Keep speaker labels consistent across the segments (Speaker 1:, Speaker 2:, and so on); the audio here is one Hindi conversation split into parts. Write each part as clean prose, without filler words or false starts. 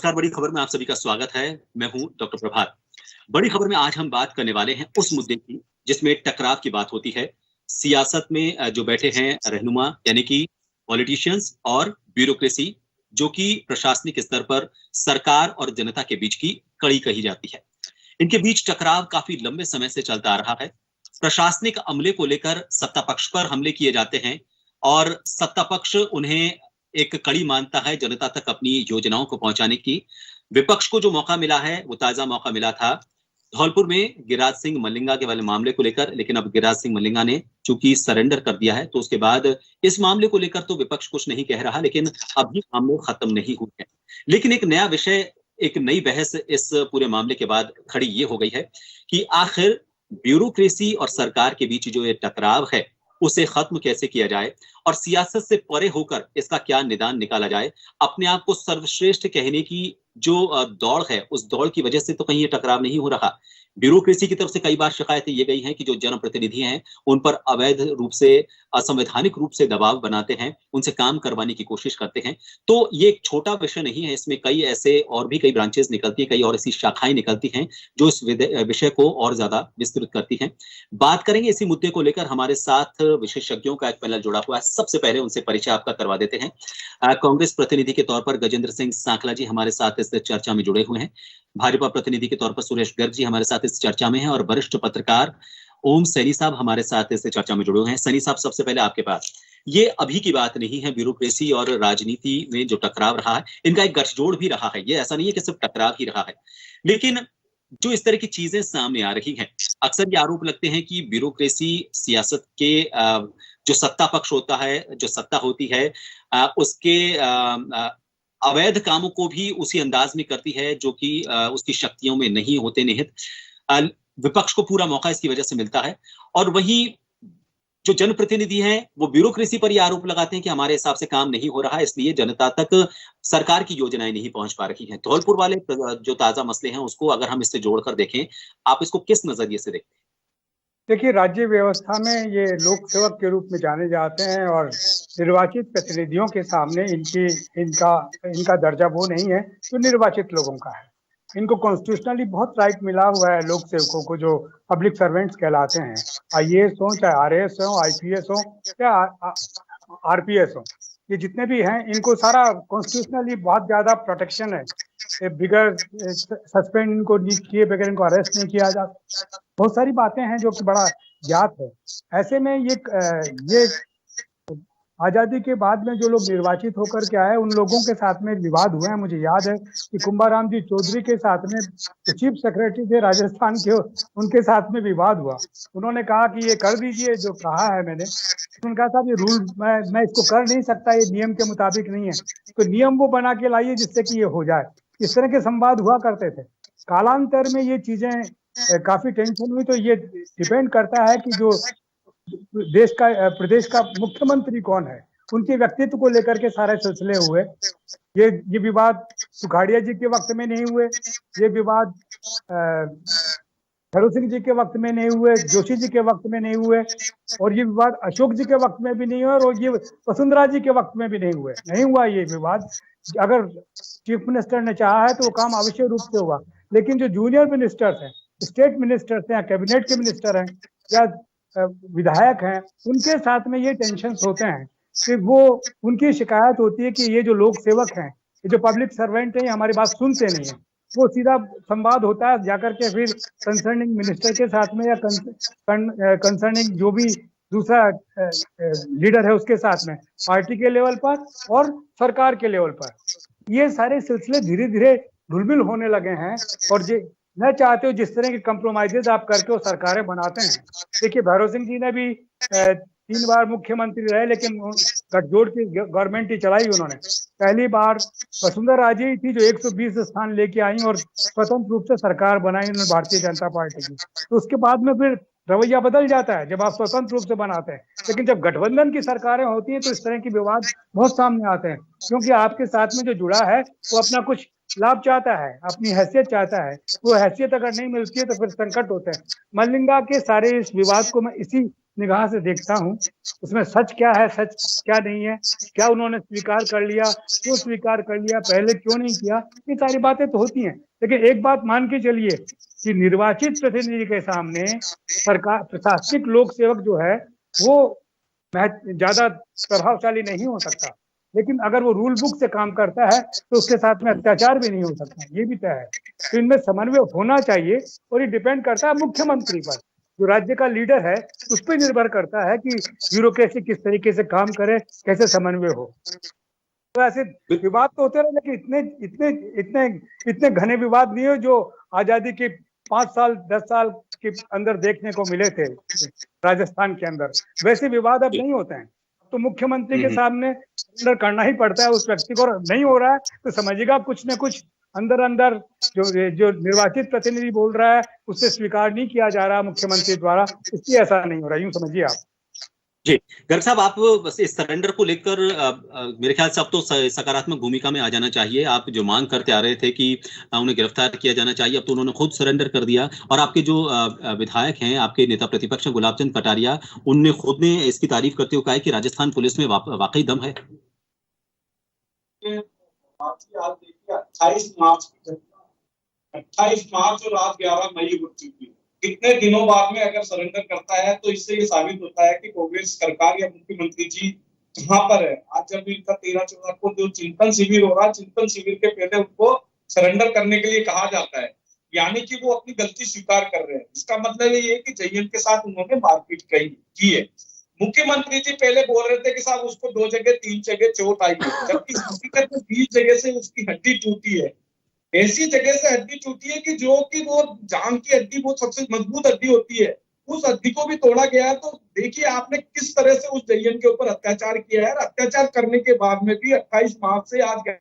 Speaker 1: नमस्कार। बड़ी खबर में आप सभी का स्वागत है। मैं हूं डॉक्टर प्रभात। बड़ी खबर में आज हम बात करने वाले हैं उस मुद्दे की जिसमें टकराव की बात होती है। सियासत में जो बैठे हैं रहनुमा यानी कि पॉलिटिशियंस और ब्यूरोक्रेसी, जो कि प्रशासनिक स्तर पर सरकार और जनता के बीच की कड़ी कही जाती है। इनके बीच टकराव काफी लंबे समय से चलता आ रहा है। प्रशासनिक अमले को लेकर सत्ता पक्ष पर हमले किए जाते हैं और सत्ता पक्ष उन्हें एक कड़ी मानता है जनता तक अपनी योजनाओं को पहुंचाने की। विपक्ष को जो मौका मिला है वो ताजा मौका मिला था धौलपुर में गिरिराज सिंह मल्लिंगा के वाले मामले को लेकर, लेकिन अब गिरिराज सिंह मल्लिंगा ने चूंकि सरेंडर कर दिया है तो उसके बाद इस मामले को लेकर तो विपक्ष कुछ नहीं कह रहा, लेकिन अभी मामले खत्म नहीं हुए हैं। लेकिन एक नया विषय, एक नई बहस इस पूरे मामले के बाद खड़ी ये हो गई है कि आखिर ब्यूरोक्रेसी और सरकार के बीच जो ये टकराव है उसे खत्म कैसे किया जाए और सियासत से परे होकर इसका क्या निदान निकाला जाए। अपने आप को सर्वश्रेष्ठ कहने की जो दौड़ है, उस दौड़ की वजह से तो कहीं ये टकराव नहीं हो रहा। ब्यूरोक्रेसी की तरफ से कई बार शिकायतें ये गई हैं कि जो जनप्रतिनिधि हैं उन पर अवैध रूप से, असंवैधानिक रूप से दबाव बनाते हैं, उनसे काम करवाने की कोशिश करते हैं। तो ये एक छोटा विषय नहीं है, इसमें कई ऐसे और भी कई ब्रांचेस निकलती हैं, कई और ऐसी शाखाएं निकलती हैं जो इस विषय को और ज्यादा विस्तृत करती हैं। बात करेंगे इसी मुद्दे को लेकर। हमारे साथ विशेषज्ञों का एक पैनल जुड़ा हुआ है। सबसे पहले उनसे परिचय आपका करवा देते हैं। कांग्रेस प्रतिनिधि के तौर पर गजेंद्र सिंह सांखला जी हमारे साथ इस चर्चा में जुड़े हुए हैं। भाजपा प्रतिनिधि के तौर पर सुरेश गर्ग जी हमारे साथ इस चर्चा में हैं और वरिष्ठ पत्रकार ओम सैनी साहब हमारे साथ इस चर्चा में जुड़े हुए हैं। सैनी साहब, सबसे पहले आपके पास, ये अभी की बात नहीं है। ब्यूरोक्रेसी और राजनीति में जो टकराव रहा है, इनका एक गठजोड़ भी रहा है। ये ऐसा नहीं है कि सिर्फ टकराव ही रहा है, लेकिन जो इस तरह की चीजें सामने आ रही हैं, अक्सर ये आरोप लगते हैं कि ब्यूरोक्रेसी सियासत के जो सत्ता पक्ष होता है, जो सत्ता होती है, उसके अवैध कामों को भी उसी अंदाज में करती है जो कि उसकी शक्तियों में नहीं होते निहित। विपक्ष को पूरा मौका इसकी वजह से मिलता है और वहीं जो जनप्रतिनिधि हैं वो ब्यूरोक्रेसी पर यह आरोप लगाते हैं कि हमारे हिसाब से काम नहीं हो रहा, इसलिए जनता तक सरकार की योजनाएं नहीं पहुंच पा रही हैं। धौलपुर वाले जो ताजा मसले हैं उसको अगर हम इससे जोड़कर देखें, आप इसको किस नजरिए से देखते हैं?
Speaker 2: देखिए, राज्य व्यवस्था में ये लोक सेवक के रूप में जाने जाते हैं और निर्वाचित प्रतिनिधियों के सामने इनका दर्जा वो नहीं है जो निर्वाचित लोगों का है। इनको कॉन्स्टिट्यूशनली बहुत राइट मिला हुआ है लोक सेवकों को, जो पब्लिक सर्वेंट्स कहलाते हैं। आईएएस हो, चाहे आरएएस हो, आईपीएस हो या आरपीएस हो, ये जितने भी हैं इनको सारा कॉन्स्टिट्यूशनली बहुत ज्यादा प्रोटेक्शन है। बिगर सस्पेंड इनको नहीं किए बगैर इनको अरेस्ट नहीं किया जा। बहुत सारी बातें हैं जो कि बड़ा ज्ञात है। ऐसे में ये आजादी के बाद में जो लोग निर्वाचित होकर के आए उन लोगों के साथ में विवाद हुए हैं। मुझे याद है कि कुंभाराम जी चौधरी के साथ में जो चीफ सेक्रेटरी थे राजस्थान के, उनके साथ में विवाद हुआ। उन्होंने कहा कि ये कर दीजिए जो कहा है मैंने। उन्होंने कहा था ये रूल मैं इसको कर नहीं सकता, ये नियम के मुताबिक नहीं है, तो नियम वो बना के लाइए जिससे कि ये हो जाए। इस तरह के संवाद हुआ करते थे। कालांतर में ये चीजें काफी टेंशन हुई। तो ये डिपेंड करता है कि जो प्रदेश का मुख्यमंत्री कौन है, उनके व्यक्तित्व को लेकर के सारे सिलसिले हुए। ये विवाद सुखाड़िया जी के वक्त में नहीं हुए, ये विवाद खड़ू सिंह जी के वक्त में नहीं हुए, जोशी जी के वक्त में नहीं हुए, और ये विवाद अशोक जी के वक्त में भी नहीं हुआ, और ये वसुंधरा जी के वक्त में भी नहीं हुआ ये विवाद। अगर चीफ मिनिस्टर ने चाहा है तो वो काम आवश्यक रूप से हुआ। लेकिन जो जूनियर मिनिस्टर्स हैं, स्टेट मिनिस्टर्स हैं, कैबिनेट के मिनिस्टर हैं या विधायक हैं, उनके साथ में ये टेंशन होते हैं कि वो उनकी शिकायत होती है कि ये जो लोक सेवक हैं, ये जो पब्लिक सर्वेंट हैं, ये हमारी बात सुनते नहीं है। वो सीधा संवाद होता है जाकर के फिर कंसर्निंग मिनिस्टर के साथ में या कंसर्निंग जो भी दूसरा लीडर है उसके साथ में, पार्टी के लेवल पर और सरकार के लेवल पर। ये सारे सिलसिले धीरे धीरे ढुलमिल होने लगे हैं और मैं चाहते हो जिस तरह के कंप्रोमाइजेज आप करके वो सरकारें बनाते हैं। देखिए, भैरव सिंह जी ने भी 3 बार मुख्यमंत्री रहे, लेकिन गठजोड़ की गवर्नमेंट ही चलाई उन्होंने। पहली बार वसुंधरा राजे थी जो 120 स्थान लेके आई और स्वतंत्र रूप से सरकार बनाई उन्होंने भारतीय जनता पार्टी की। तो उसके बाद में फिर रवैया बदल जाता है जब आप स्वतंत्र रूप से बनाते हैं। लेकिन जब गठबंधन की सरकारें होती हैं तो इस तरह के विवाद बहुत सामने आते हैं, क्योंकि आपके साथ में जो जुड़ा है वो अपना कुछ लाभ चाहता है, अपनी हैसियत चाहता है। वो हैसियत अगर नहीं मिलती है तो फिर संकट होते हैं। मल्लिंगा के सारे इस विवाद को मैं इसी निगाह से देखता हूँ, उसमें सच क्या है, सच क्या नहीं है, क्या उन्होंने स्वीकार कर लिया, क्यों स्वीकार कर लिया, पहले क्यों नहीं किया, ये सारी बातें तो होती हैं। लेकिन एक बात मान के चलिए कि निर्वाचित प्रतिनिधि के सामने सरकार, प्रशासनिक लोक सेवक जो है वो ज्यादा प्रभावशाली नहीं हो सकता, लेकिन अगर वो रूल बुक से काम करता है तो उसके साथ में अत्याचार भी नहीं हो सकता, ये भी तय है। तो इनमें समन्वय होना चाहिए और ये डिपेंड करता है मुख्यमंत्री पर, जो राज्य का लीडर है उस पर निर्भर करता है कि ब्यूरोक्रेसी किस तरीके से काम करे, कैसे समन्वय हो। तो ऐसे विवाद तो होते रहे, लेकिन इतने इतने इतने इतने घने विवाद नहीं हो जो आजादी के 5 साल 10 साल के अंदर देखने को मिले थे राजस्थान के अंदर, वैसे विवाद अब नहीं होते हैं। तो मुख्यमंत्री के सामने सरेंडर करना ही पड़ता है उस व्यक्ति को, नहीं हो रहा है तो समझिएगा कुछ न कुछ अंदर अंदर जो निर्वाचित प्रतिनिधि बोल रहा है उससे स्वीकार नहीं किया जा रहा मुख्यमंत्री द्वारा, इसलिए ऐसा नहीं हो रहा, यूं समझिए आप।
Speaker 1: जी गर्ग साहब, आप बस इस सरेंडर को लेकर मेरे ख्याल से अब तो सकारात्मक भूमिका में आ जाना चाहिए। आप जो मांग करते आ रहे थे कि उन्हें गिरफ्तार किया जाना चाहिए, अब तो उन्होंने खुद सरेंडर कर दिया। और आपके जो विधायक हैं, आपके नेता प्रतिपक्ष गुलाब चंद कटारिया, उनने खुद ने इसकी तारीफ करते हुए कहा कि राजस्थान पुलिस में वाकई दम है।
Speaker 3: 28 मार्च और आज 11 मई हो चुकी है। कितने दिनों बाद में अगर सरेंडर करता है तो इससे ये साबित होता है कि कांग्रेस सरकार या मुख्यमंत्री जी कहां पर है। आज जब इनका 13-14 को जो चिंतन शिविर हो रहा है, चिंतन शिविर के पहले उनको सरेंडर करने के लिए कहा जाता है, यानी कि वो अपनी गलती स्वीकार कर रहे हैं। इसका मतलब ये है कि जयंत के साथ उन्होंने मारपीट की है। मुख्यमंत्री जी पहले बोल रहे थे कि साहब उसको 2 जगह 3 जगह चोट आई है, जबकि हकीकत में 20 जगह से उसकी हड्डी टूटी है। ऐसी जगह से हड्डी टूटी है कि जो कि वो जान की हड्डी, वो सबसे मजबूत हड्डी होती है, उस हड्डी को भी तोड़ा गया है। तो देखिए आपने किस तरह से उस जयन के ऊपर अत्याचार किया है। अत्याचार करने के बाद में भी 28 मार्च से आज गया।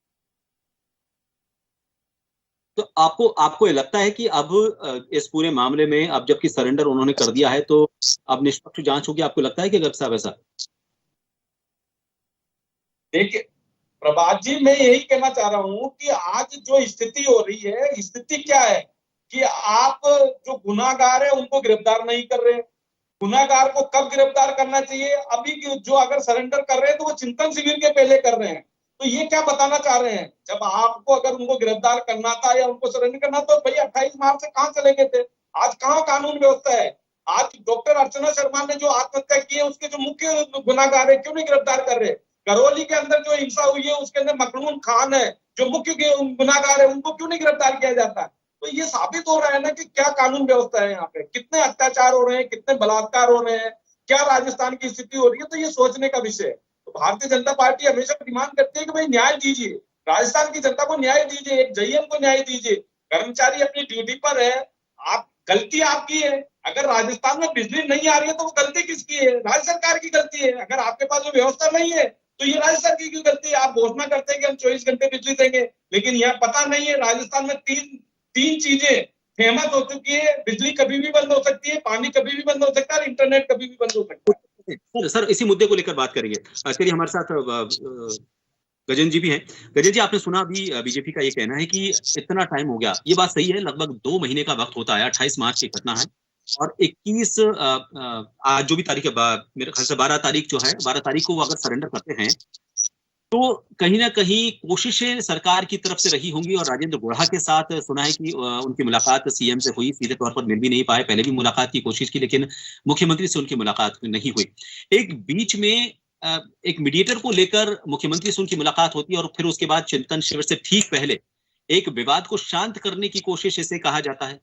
Speaker 1: तो आपको ये लगता है कि अब इस पूरे मामले में, अब जबकि सरेंडर उन्होंने कर दिया है, तो अब निष्पक्ष जांच होगी, आपको लगता है कि गर्ग साहब ऐसा?
Speaker 3: देखिए प्रभात जी, मैं यही कहना चाह रहा हूं कि आज जो स्थिति हो रही है, स्थिति क्या है कि आप जो गुनाहगार है उनको गिरफ्तार नहीं कर रहे। गुनाहगार को कब गिरफ्तार करना चाहिए? अभी जो अगर सरेंडर कर रहे हैं तो वो चिंतन शिविर के पहले कर रहे हैं। तो ये क्या बताना चाह रहे हैं? जब आपको अगर उनको गिरफ्तार करना था या उनको सरेंडर करना तो भाई 28 मार्च से कहां चले गए थे? आज कहां कानून व्यवस्था है? आज डॉक्टर अर्चना शर्मा ने जो आत्महत्या की है उसके जो मुख्य गुनाहगार है क्यों नहीं गिरफ्तार कर रहे? करौली के अंदर जो हिंसा हुई है उसके अंदर मखलून खान है जो मुख्य गुनाहगार है, उनको क्यों नहीं गिरफ्तार किया जाता? तो ये साबित हो रहा है ना कि क्या कानून व्यवस्था है यहाँ पे, कितने अत्याचार हो रहे हैं, कितने बलात्कार हो रहे हैं, क्या राजस्थान की स्थिति हो रही है। तो ये सोचने का विषय है। तो भारतीय जनता पार्टी हमेशा डिमांड करती है कि भाई न्याय दीजिए, राजस्थान की जनता को न्याय दीजिए, एक जयन को न्याय दीजिए। कर्मचारी अपनी ड्यूटी पर है, आप गलती आपकी है। अगर राजस्थान में बिजली नहीं आ रही है तो वो गलती किसकी है? राज्य सरकार की गलती है। अगर आपके पास वो व्यवस्था नहीं है तो ये राज्य सरकार की गलती है। आप घोषणा करते हैं कि हम 24 घंटे बिजली देंगे, लेकिन यह पता नहीं है राजस्थान में तीन चीजें फेमस हो चुकी है। बिजली कभी भी बंद हो सकती है, पानी कभी भी बंद हो सकता है और इंटरनेट कभी भी बंद हो सकता है।
Speaker 1: सर इसी मुद्दे को लेकर बात करेंगे। चलिए हमारे साथ गजेंद्र जी भी हैं। गजेंद्र जी, आपने सुना अभी बीजेपी का ये कहना है कि इतना टाइम हो गया, ये बात सही है, लगभग 2 महीने का वक्त होता है। 28 मार्च की घटना है और 21 आज जो भी तारीख है, मेरे ख्याल से 12 तारीख जो है, 12 तारीख को वो अगर सरेंडर करते हैं तो कहीं ना कहीं कोशिशें सरकार की तरफ से रही होंगी। और राजेंद्र गुढ़ा के साथ सुना है कि उनकी मुलाकात सीएम से हुई, सीधे तौर पर मिल भी नहीं पाए, पहले भी मुलाकात की कोशिश की लेकिन मुख्यमंत्री से उनकी मुलाकात नहीं हुई। एक बीच में एक मीडिएटर को लेकर मुख्यमंत्री से उनकी मुलाकात होती है और फिर उसके बाद चिंतन शिविर से ठीक पहले एक विवाद को शांत करने की कोशिश इसे कहा जाता है।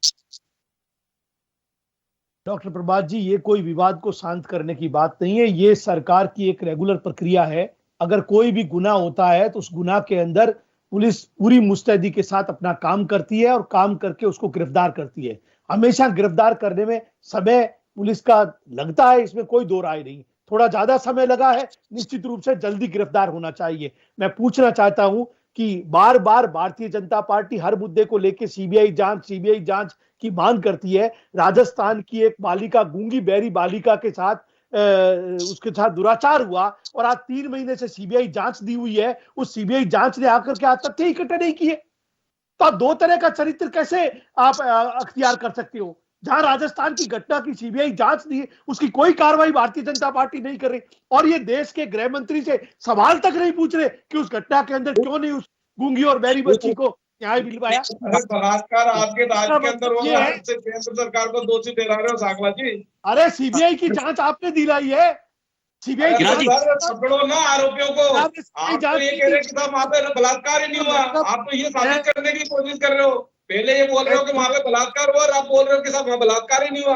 Speaker 4: डॉक्टर प्रभात जी, ये कोई विवाद को शांत करने की बात नहीं है, ये सरकार की एक रेगुलर प्रक्रिया है। अगर कोई भी गुनाह होता है तो उस गुनाह के अंदर पुलिस पूरी मुस्तैदी के साथ अपना काम करती है और काम करके उसको गिरफ्तार करती है। हमेशा गिरफ्तार करने में समय पुलिस का लगता है, इसमें कोई दो राय नहीं। थोड़ा ज्यादा समय लगा है, निश्चित रूप से जल्दी गिरफ्तार होना चाहिए। मैं पूछना चाहता हूं कि बार बार भारतीय जनता पार्टी हर मुद्दे को लेकर सीबीआई जांच की मांग करती है। राजस्थान की एक बालिका, गूंगी बहरी बालिका के साथ उसके साथ दुराचार हुआ और आज 3 महीने से सीबीआई जांच दी हुई है। उस सीबीआई जांच ने आकर के आज तथ्य इकट्ठे नहीं किए, तो आप 2 तरह का चरित्र कैसे आप अख्तियार कर सकते हो? जहां राजस्थान की घटना की सीबीआई जांच नहीं है, उसकी कोई कार्रवाई भारतीय जनता पार्टी नहीं कर रही, और ये देश के गृह मंत्री से सवाल तक नहीं पूछ रहे कि उस घटना के अंदर क्यों नहीं उस गूंगी और बहरी बच्ची को न्याय मिलवाया।
Speaker 3: अरे बलात्कार आपके राज्य के अंदर
Speaker 4: ये
Speaker 3: होगा,
Speaker 4: है,
Speaker 3: इससे केंद्र सरकार को दोषी ठहरा रहे हो सागवा जी।
Speaker 4: अरे सीबीआई की जांच आपने दिलाई है, सीबीआई की
Speaker 3: अरे
Speaker 1: गिरिराज
Speaker 3: सर, पकड़ो ना आरोपियों को। आप तो ये कह रहे हैं कि साहब वहां पे बलात्कार ही नहीं हुआ, आप तो ये साबित करने की कोशिश कर रहे हो। पहले ये बोल रहे हो कि वहां पे बलात्कार हुआ और आप बोल रहे हो कि साहब वहां बलात्कार ही नहीं हुआ।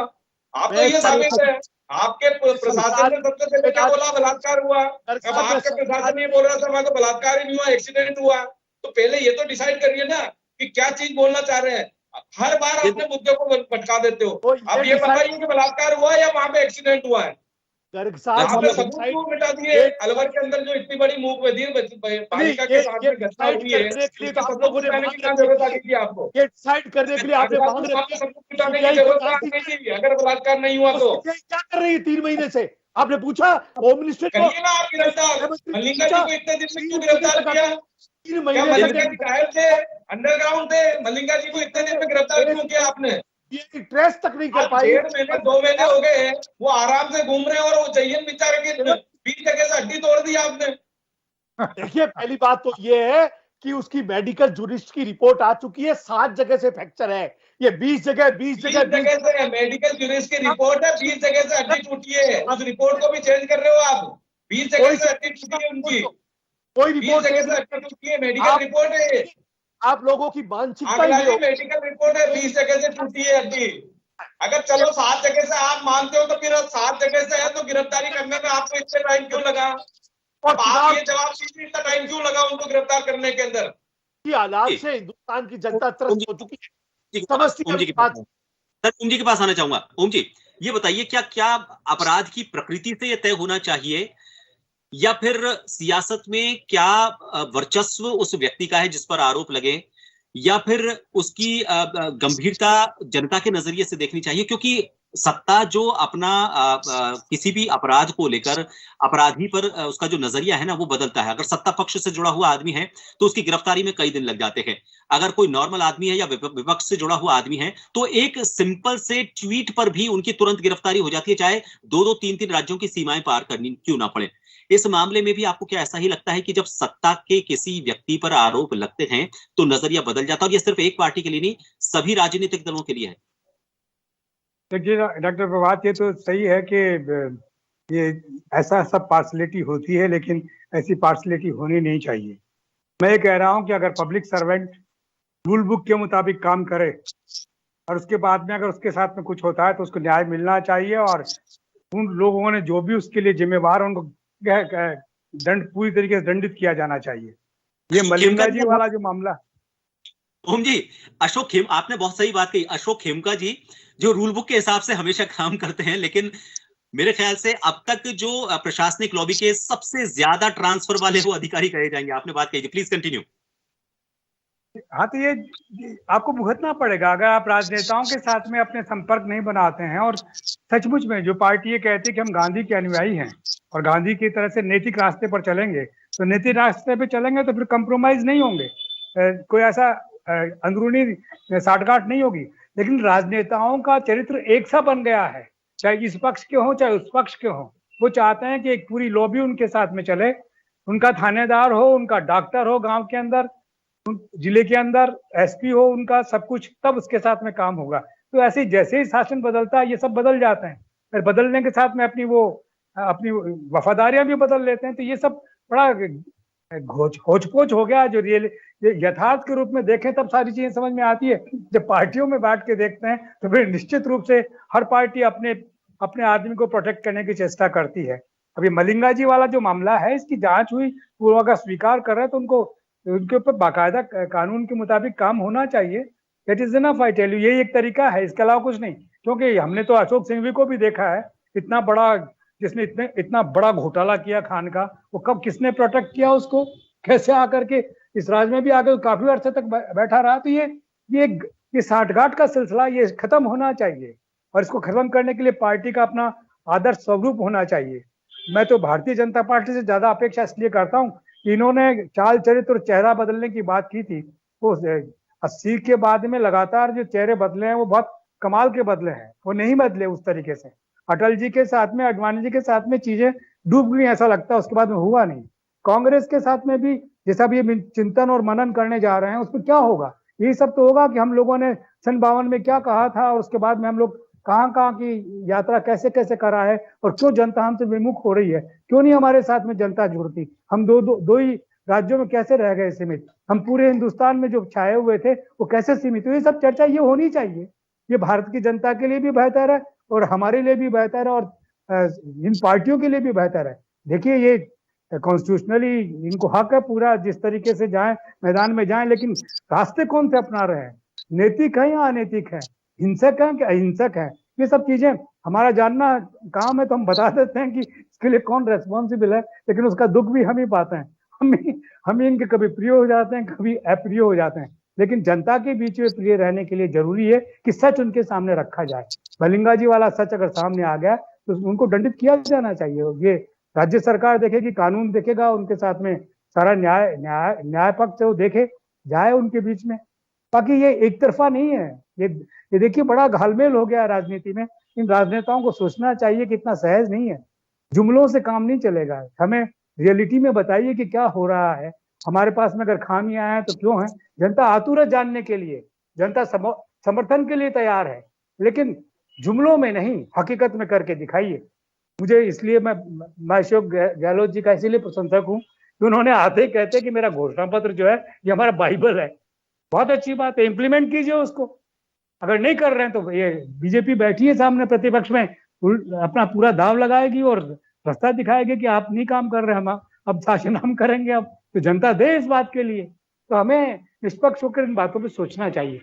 Speaker 3: आप तो ये साबित है। आपके प्रशासन ने सबसे पहले क्या बोला, बलात्कार हुआ। अब आपके प्रशासन ये बोल रहा था वहां तो बलात्कार ही नहीं हुआ, एक्सीडेंट हुआ। तो पहले ये तो डिसाइड करिए ना कि क्या चीज बोलना चाह रहे हैं। हर बार अपने मुद्दे को भटका देते हो। अब ये बताइए कि बलात्कार हुआ या वहां पे एक्सीडेंट हुआ है। आपने सबूत क्यों मिटा दिए? अलवर के अंदर जो इतनी बड़ी मूक बधिर बालिका के साथ में घटना हुई है, उसके सबूत मिटाने की क्या जरूरत आ गई थी आपको?
Speaker 4: ये डिसाइड करने के लिए आपने मांग रखी है,
Speaker 3: सबूत मिटाने की जरूरत आ गई थी अगर बलात्कार नहीं हुआ तो।
Speaker 4: क्या कर रही है 3 महीने से? आपने पूछा होम मिनिस्टर को?
Speaker 3: करिए ना आप गिरफ्तार। मलिंगा जी को इतने दिन में क्यों गिरफ्तार किया?
Speaker 4: 3
Speaker 3: क्या
Speaker 4: महीने
Speaker 3: मलिंगा जी घायल थे, अंडरग्राउंड थे? मलिंगा जी को इतने दिन में गिरफ्तार क्यों किया आपने?
Speaker 4: ये ट्रेस तक नहीं कर पाई।
Speaker 3: 1.5 महीने 2 महीने हो गए हैं, वो आराम से घूम रहे हैं और वो जयन बेचारे की 20 जगह से हड्डी तोड़ दी आपने।
Speaker 4: देखिए, पहली बात तो ये है कि उसकी मेडिकल जूरिस्ट की रिपोर्ट आ चुकी है, 7 जगह से फ्रैक्चर है। ये 20 जगह
Speaker 3: से मेडिकल जूरिस्ट की रिपोर्ट है, 20 जगह से हड्डी टूटी है। उस रिपोर्ट को भी चेंज कर रहे हो आप। 20 जगह से हड्डी टूटी है उनकी,
Speaker 4: कोई
Speaker 3: 20
Speaker 4: रिपोर्ट
Speaker 3: जगह से हड्डी टूटी है, मेडिकल रिपोर्ट है।
Speaker 4: आप लोगों की मानसिकता ही
Speaker 3: आगलाजी मेडिकल रिपोर्ट है, 20 जगह से टूटी है हड्डी। अगर चलो 7 जगह से आप मानते हो तो फिर 7 जगह से है तो गिरफ्तारी करने में आपको इतना टाइम क्यों लगा? अब आप ये जवाब दीजिए, इतना टाइम क्यों लगा उनको गिरफ्तार करने के अंदर?
Speaker 4: हालात से हिंदुस्तान की जनता त्रस्त हो चुकी है, समझती है बात।
Speaker 1: सर, ओम जी के पास आना चाहूंगा। ओम जी, ये बताइए क्या क्या अपराध की प्रकृति से यह तय होना चाहिए, या फिर सियासत में क्या वर्चस्व उस व्यक्ति का है जिस पर आरोप लगे, या फिर उसकी गंभीरता जनता के नजरिए से देखनी चाहिए? क्योंकि सत्ता जो अपना किसी भी अपराध को लेकर अपराधी पर उसका जो नजरिया है ना वो बदलता है। अगर सत्ता पक्ष से जुड़ा हुआ आदमी है तो उसकी गिरफ्तारी में कई दिन लग जाते हैं। अगर कोई नॉर्मल आदमी है या विपक्ष से जुड़ा हुआ आदमी है तो एक सिंपल से ट्वीट पर भी उनकी तुरंत गिरफ्तारी हो जाती है, चाहे 2-2, 3-3 राज्यों की सीमाएं पार करनी क्यों ना पड़े। इस मामले में भी आपको क्या ऐसा ही लगता है कि जब सत्ता के किसी व्यक्ति पर आरोप लगते हैं तो नजरिया बदल जाता है, और यह सिर्फ एक पार्टी के लिए नहीं, सभी राजनीतिक दलों के लिए है?
Speaker 2: देखिए डॉक्टर प्रभात, ये तो सही है कि ये ऐसा सब पार्शलिटी होती है, लेकिन ऐसी पार्शलिटी होनी नहीं चाहिए। मैं ये कह रहा हूं कि अगर पब्लिक सर्वेंट रूल बुक के मुताबिक काम करे और उसके बाद में अगर उसके साथ में कुछ होता है तो उसको न्याय मिलना चाहिए, और उन लोगों ने जो भी उसके लिए जिम्मेवार है उनको दंड पूरी तरीके से दंडित किया जाना चाहिए। ये मलिंगा जी वाला जो मामला।
Speaker 1: ओम जी, अशोक खेम, आपने बहुत सही बात कही। अशोक खेमका जी जो रूल बुक के हिसाब से हमेशा काम करते हैं, लेकिन मेरे ख्याल से अब तक जो प्रशासनिक लॉबी के सबसे ज्यादा ट्रांसफर वाले वो अधिकारी कहे जाएंगे। आपने बात कही, प्लीज कंटिन्यू।
Speaker 2: हाँ, तो ये आपको भुगतना पड़ेगा अगर आप राजनेताओं के साथ में अपने संपर्क नहीं बनाते हैं। और सचमुच में जो पार्टी ये कहती है कि हम गांधी के अनुयायी हैं और गांधी की तरह से नैतिक रास्ते पर चलेंगे, तो नैतिक रास्ते पर चलेंगे तो फिर कंप्रोमाइज नहीं होंगे, कोई ऐसा अंदरूनी साठगांठ नहीं होगी। लेकिन राजनेताओं का चरित्र एक सा बन गया है, चाहे इस पक्ष के हो चाहे उस पक्ष के हो। वो चाहते हैं कि एक पूरी लॉबी उनके साथ में चले, उनका थानेदार हो, उनका डॉक्टर हो, गांव के अंदर, जिले के अंदर एसपी हो, उनका सब कुछ, तब उसके साथ में काम होगा। तो ऐसे जैसे ही शासन बदलता है ये सब बदल जाते हैं, फिर बदलने के साथ में अपनी वफादारियां भी बदल लेते हैं। तो ये सब बड़ा होच पोच हो गया। जो रियल यथार्थ के रूप में देखें तब सारी चीजें समझ में आती है। जब पार्टियों में बैठ के देखते हैं तो फिर निश्चित रूप से हर पार्टी अपने आदमी को प्रोटेक्ट करने की चेष्टा करती है। अभी मलिंगा जी वाला जो मामला है, इसकी जांच हुई, वो अगर स्वीकार कर रहे हैं तो उनके ऊपर बाकायदा कानून के मुताबिक काम होना चाहिए। That is enough, I tell you. यही एक तरीका है, इसके अलावा कुछ नहीं। क्योंकि हमने तो अशोक सिंघवी को भी देखा है, इतना बड़ा, जिसने इतना बड़ा घोटाला किया खान का, वो कब किसने प्रोटेक्ट किया उसको, कैसे आकर के इस राज में भी आगे काफी अर्से तक बैठा रहा। तो ये साठगांठ का सिलसिला ये खत्म होना चाहिए, और इसको खत्म करने के लिए पार्टी का अपना आदर्श स्वरूप होना चाहिए। मैं तो भारतीय जनता पार्टी से ज्यादा अपेक्षा इसलिए करता हूँ कि इन्होंने चाल चरित्र और चेहरा बदलने की बात की थी, वो 80 के बाद में लगातार जो चेहरे बदले हैं वो बहुत कमाल के बदले हैं, वो नहीं बदले उस तरीके से। अटल जी के साथ में, आडवाणी जी के साथ में चीजें डूब गई ऐसा लगता है, उसके बाद में हुआ नहीं। कांग्रेस के साथ में भी जैसा भी ये चिंतन और मनन करने जा रहे हैं, उसमें क्या होगा? यही सब तो होगा कि हम लोगों ने सन 52 में क्या कहा था और उसके बाद में हम लोग कहाँ कहाँ की यात्रा कैसे कैसे करा है और क्यों जनता हमसे विमुख हो रही है, क्यों नहीं हमारे साथ में जनता जुड़ती, हम दो ही राज्यों में कैसे रह गए सीमित, हम पूरे हिंदुस्तान में जो छाए हुए थे वो कैसे सीमित हुए। ये सब चर्चा ये होनी चाहिए, ये भारत की जनता के लिए भी बेहतर है और हमारे लिए भी बेहतर है और इन पार्टियों के लिए भी बेहतर है। देखिए ये कॉन्स्टिट्यूशनली इनको हक है पूरा जिस तरीके से जाएं मैदान में जाएं, लेकिन रास्ते कौन से अपना रहे हैं, नैतिक है या अनैतिक है, हिंसक है कि अहिंसक है, ये सब चीजें हमारा जानना काम है। तो हम बता देते हैं कि इसके लिए कौन रेस्पॉन्सिबल है, लेकिन उसका दुख भी हम ही पाते हैं। हम इनके कभी प्रिय हो जाते हैं, कभी अप्रिय हो जाते हैं, लेकिन जनता के बीच में प्रिय रहने के लिए जरूरी है कि सच उनके सामने रखा जाए। बलिंगा जी वाला सच अगर सामने आ गया तो उनको दंडित किया जाना चाहिए। ये राज्य सरकार देखेगी, कानून देखेगा, उनके साथ में सारा न्याय पक्ष वो देखे जाए उनके बीच में। बाकी ये एक तरफा नहीं है, ये देखिए बड़ा घालमेल हो गया राजनीति में। इन राजनेताओं को सोचना चाहिए कि इतना सहज नहीं है, जुमलों से काम नहीं चलेगा। हमें रियलिटी में बताइए कि क्या हो रहा है, हमारे पास में अगर खामियां हैं तो क्यों हैं। जनता आतुर है जानने के लिए, जनता समर्थन के लिए तैयार है, लेकिन जुमलों में नहीं, हकीकत में करके दिखाइए। मुझे इसलिए मैं अशोक गहलोत जी का इसीलिए प्रशंसक हूँ कि उन्होंने आते ही कहते कि मेरा घोषणा पत्र जो है ये हमारा बाइबल है। बहुत अच्छी बात है, इंप्लीमेंट कीजिए उसको। अगर नहीं कर रहे हैं तो ये बीजेपी बैठी है सामने प्रतिपक्ष में, अपना पूरा दाव लगाएगी और रास्ता दिखाएगी कि आप नहीं काम कर रहे, हम अब शासन हम करेंगे। अब तो जनता दे इस बात के लिए, तो हमें निष्पक्ष होकर इन बातों पर सोचना चाहिए।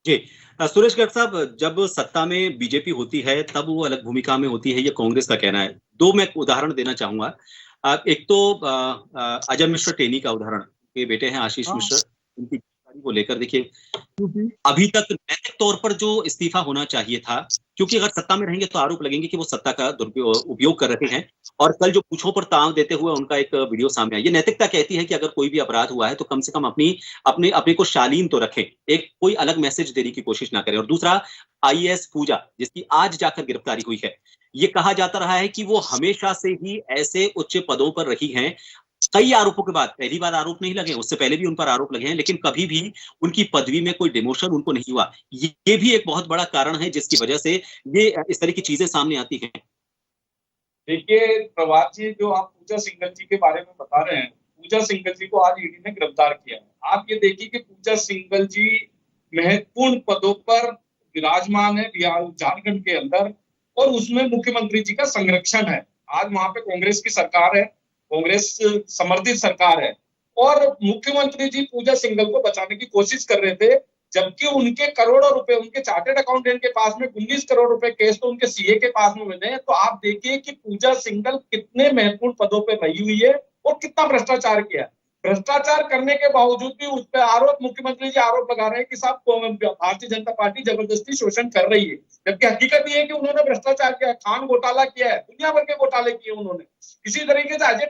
Speaker 1: जी सुरेश गर्ग साहब, जब सत्ता में बीजेपी होती है तब वो अलग भूमिका में होती है, ये कांग्रेस का कहना है। दो मैं उदाहरण देना चाहूंगा। एक तो अजय मिश्र टेनी का उदाहरण, के बेटे हैं आशीष मिश्र, उनकी गिरफ्तारी को लेकर देखिए अभी तक नैतिक तौर पर जो इस्तीफा होना चाहिए था, क्योंकि अगर सत्ता में रहेंगे तो आरोप लगेंगे कि वो सत्ता का उपयोग कर रहे हैं। और कल जो पूछों पर ताव देते हुए उनका एक वीडियो सामने आया, ये नैतिकता कहती है कि अगर कोई भी अपराध हुआ है तो कम से कम अपने को शालीन तो रखें, एक कोई अलग मैसेज देने की कोशिश ना करें। और दूसरा आईएएस पूजा, जिसकी आज जाकर गिरफ्तारी हुई है, ये कहा जाता रहा है कि वो हमेशा से ही ऐसे उच्च पदों पर रही हैं। कई आरोपों के बाद, पहली बार आरोप नहीं लगे, उससे पहले भी उन पर आरोप लगे हैं, लेकिन कभी भी उनकी पदवी में कोई डिमोशन उनको नहीं हुआ। ये भी एक बहुत बड़ा कारण है जिसकी वजह से ये इस तरह की चीजें सामने आती हैं।
Speaker 3: देखिए प्रभात जी, जो आप पूजा सिंघल जी के बारे में बता रहे हैं, पूजा सिंघल जी को आज ईडी ने गिरफ्तार किया है। आप ये देखिए कि पूजा सिंघल जी महत्वपूर्ण पदों पर विराजमान है बिहार झारखंड के अंदर, और उसमें मुख्यमंत्री जी का संरक्षण है। आज वहां पे कांग्रेस की सरकार है, कांग्रेस समर्थित सरकार है, और मुख्यमंत्री जी पूजा सिंघल को बचाने की कोशिश कर रहे थे, जबकि उनके करोड़ों रुपए, उनके चार्टर्ड अकाउंटेंट के पास में 19 करोड़ रुपए केस तो उनके सीए के पास में मिले हैं। तो आप देखिए कि पूजा सिंघल कितने महत्वपूर्ण पदों पे रही हुई है और कितना भ्रष्टाचार किया। भ्रष्टाचार करने के बावजूद भी उस पर आरोप, मुख्यमंत्री जी आरोप लगा रहे हैं कि साहब भारतीय जनता पार्टी जबरदस्ती शोषण कर रही है, जबकि हकीकत ये है कि उन्होंने भ्रष्टाचार किया, खान घोटाला किया है, दुनिया भर के घोटाले किए उन्होंने। इसी तरीके से अजय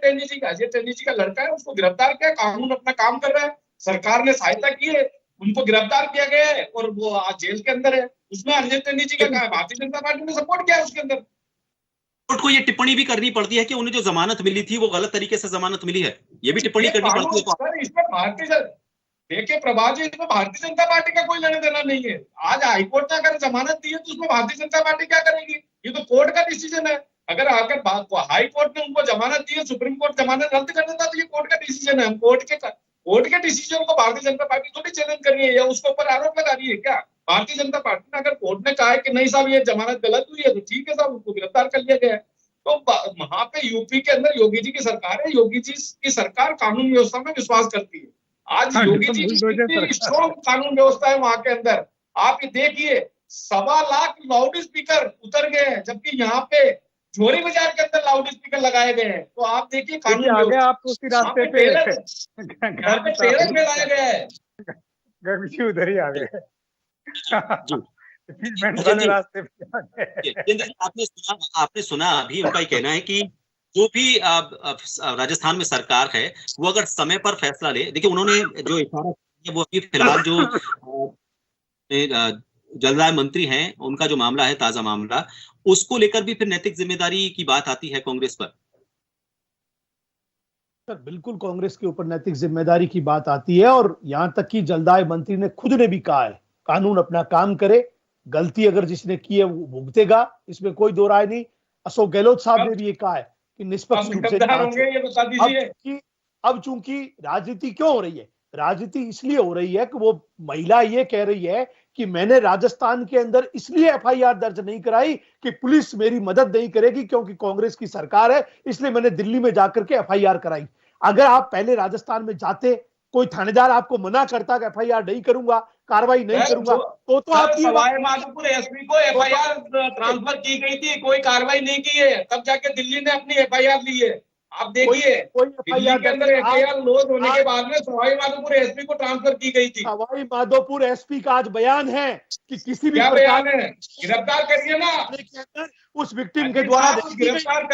Speaker 3: टेनी जी का लड़का है, उसको गिरफ्तार किया, कानून अपना काम कर रहा है, सरकार ने सहायता की है, उनको गिरफ्तार किया गया है और वो आज जेल के अंदर है। उसमें अजय टेनी जी का कहा है, भारतीय जनता पार्टी ने सपोर्ट किया है उसके अंदर।
Speaker 1: कोर्ट को ये टिप्पणी भी करनी पड़ती है कि उन्हें जो जमानत मिली थी वो गलत तरीके से जमानत मिली है, ये भी टिप्पणी करनी पड़ती है।
Speaker 3: सर इसमें देखिए प्रभात जी, इसमें भारतीय जनता पार्टी का कोई लेना देना नहीं है। आज हाईकोर्ट ने अगर जमानत दी है तो उसमें भारतीय जनता पार्टी क्या करेगी? ये तो कोर्ट का डिसीजन है। अगर हाई कोर्ट ने उनको जमानत दी है, सुप्रीम कोर्ट जमानत रद्द कर देता तो ये कोर्ट का डिसीजन है। हम कोर्ट के डिसीजन को भारतीय जनता पार्टी थोड़ी चैलेंज कर रही है या उसके ऊपर आरोप लगा रही है क्या? भारतीय जनता पार्टी ने अगर कोर्ट ने कहा है कि नहीं साहब ये जमानत गलत हुई है तो ठीक है साहब, उनको गिरफ्तार कर लिया गया है। तो वहां पे यूपी के अंदर योगी जी की सरकार है, योगी जी की सरकार कानून व्यवस्था में विश्वास करती है। आज योगी जी की कितनी स्ट्रॉन्ग कानून व्यवस्था है वहां के अंदर। आप ये देखिए 1.25 लाख लाउड स्पीकर उतर गए हैं, जबकि यहाँ पे झोरी बाजार के अंदर लाउड स्पीकर लगाए गए हैं। तो आप देखिए कानून
Speaker 2: आगे आप उसी रास्ते पे
Speaker 3: टेरर में लाया गया है,
Speaker 2: उधर ही आ गए रास्ते पे।
Speaker 1: आपने सुना अभी उनका ये कहना है कि जो भी राजस्थान में सरकार है वो अगर समय पर फैसला ले, देखिए उन्होंने जो इशारा किया वो अभी फिलहाल जो जलदाय मंत्री हैं, उनका जो मामला है, ताजा मामला, उसको लेकर भी फिर नैतिक जिम्मेदारी की बात आती है कांग्रेस पर?
Speaker 4: सर बिल्कुल कांग्रेस के ऊपर नैतिक जिम्मेदारी की बात आती है, और यहां तक कि जलदाय मंत्री ने खुद ने भी कहा है कानून अपना काम करे, गलती अगर जिसने की है वो भुगतेगा, इसमें कोई दो राय नहीं। अशोक गहलोत साहब ने भी ये कहा है कि निष्पक्ष रूप से
Speaker 3: होंगे, ये बता दीजिए।
Speaker 4: अब चूंकि राजनीति क्यों हो रही है, राजनीति इसलिए हो रही है कि वो महिला ये कह रही है कि मैंने राजस्थान के अंदर इसलिए एफआईआर दर्ज नहीं कराई कि पुलिस मेरी मदद नहीं करेगी क्योंकि कांग्रेस की सरकार है, इसलिए मैंने दिल्ली में जाकर के एफआईआर कराई। अगर आप पहले राजस्थान में जाते, कोई थानेदार आपको मना करता कि एफआईआर नहीं करूंगा, कार्रवाई नहीं करूंगा, तो आपकी
Speaker 3: सवाई माधोपुर एसपी को एफआईआर ट्रांसफर की गई थी, कोई कार्रवाई नहीं की है, तब जाके दिल्ली ने अपनी एफआईआर ली है। आप देखिए, दिल्ली के अंदर एफआईआर लॉन्च होने के बाद में सवाई माधोपुर एसपी को ट्रांसफर की गई थी।
Speaker 4: सवाई माधोपुर एसपी का आज बयान है कि किसी भी
Speaker 3: बयान है, गिरफ्तार करिए ना
Speaker 4: उस विक्टिम के द्वारा,
Speaker 3: गिरफ्तार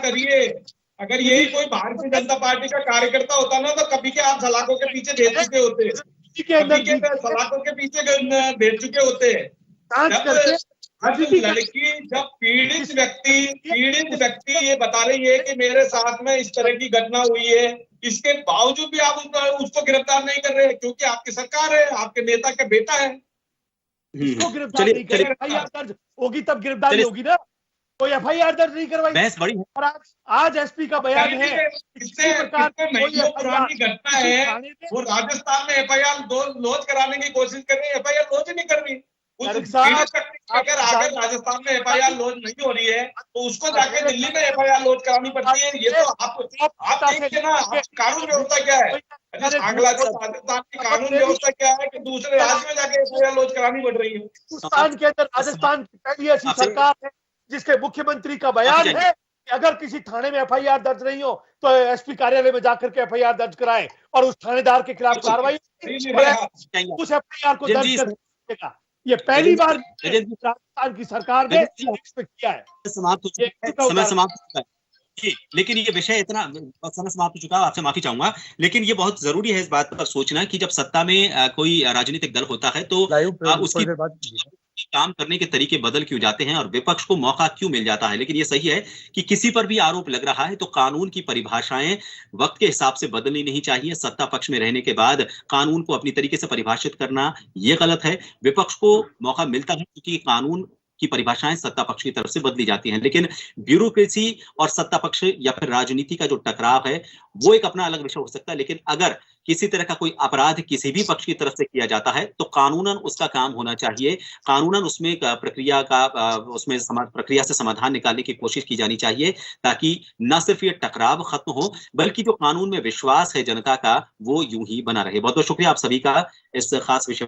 Speaker 3: करिए। अगर यही कोई भारतीय जनता पार्टी का कार्यकर्ता होता ना, तो कभी के आप सलाखों के पीछे भेज चुके होते, सलाखों के पीछे भेज चुके होते। जब पीड़ित व्यक्ति ये बता रही है कि मेरे साथ में इस तरह की घटना हुई है, इसके बावजूद भी आप उसको गिरफ्तार नहीं कर रहे, क्योंकि आपकी सरकार है, आपके नेता का बेटा है।
Speaker 4: गिरफ्तार नहीं कर रहे, एफआईआर दर्ज होगी तब गिरफ्तारी होगी ना, कोई एफआईआर दर्ज नहीं करवाई।
Speaker 1: बहस बड़ी है।
Speaker 4: और आज एसपी का बयान है,
Speaker 3: महीनों पुरानी घटना है, वो राजस्थान में एफआईआर लॉन्च कराने की कोशिश कर रही है, एफआईआर लॉन्च नहीं कर रही। अगर राजस्थान में एफआईआर लॉन्च नहीं हो रही है, तो उसको जाके दिल्ली में एफआईआर लॉन्च करानी पड़ती है। ये तो आप देखिए ना, कानून व्यवस्था क्या है, अगला जो राजस्थान की कानून व्यवस्था क्या है कि दूसरे राज्य में जाके एफआईआर लॉन्च करानी पड़ रही है।
Speaker 4: हिंदुस्तान के अंदर राजस्थान की पहली ऐसी सरकार है जिसके मुख्यमंत्री का बयान है कि अगर किसी थाने में एफआईआर दर्ज नहीं हो तो एसपी कार्यालय में जाकर के एफआईआर दर्ज कराएं और उस थानेदार के खिलाफ कार्रवाई उस एफआईआर को दर्ज करेगा। ये पहली बार राजस्थान की सरकार ने एक्सपेक्ट किया है।
Speaker 1: समय समाप्त हो चुका है जी, लेकिन ये विषय इतना, समय समाप्त हो चुका है, आपसे माफी चाहूंगा, लेकिन ये बहुत जरूरी है इस बात पर सोचना कि जब सत्ता में कोई राजनीतिक दल होता है तो उसकी काम करने के तरीके बदल क्यों जाते हैं और विपक्ष को मौका क्यों मिल जाता है। लेकिन ये सही है कि किसी पर भी आरोप लग रहा है तो कानून की परिभाषाएं वक्त के हिसाब से बदलनी नहीं चाहिए। सत्ता पक्ष में रहने के बाद कानून को अपनी तरीके से परिभाषित करना ये गलत है। विपक्ष को मौका मिलता है क्योंकि कानून की परिभाषाएं सत्ता पक्ष की तरफ से बदली जाती हैं, लेकिन ब्यूरोक्रेसी और सत्ता पक्ष या फिर राजनीति का जो टकराव है वो एक अपना अलग विषय हो सकता है। लेकिन अगर किसी तरह का कोई अपराध किसी भी पक्ष की तरफ से किया जाता है तो कानूनन उसका काम होना चाहिए, कानूनन उसमें प्रक्रिया से समाधान निकालने की कोशिश की जानी चाहिए, ताकि न सिर्फ ये टकराव खत्म हो बल्कि जो कानून में विश्वास है जनता का वो यूं ही बना रहे। बहुत बहुत शुक्रिया आप सभी का इस खास विषय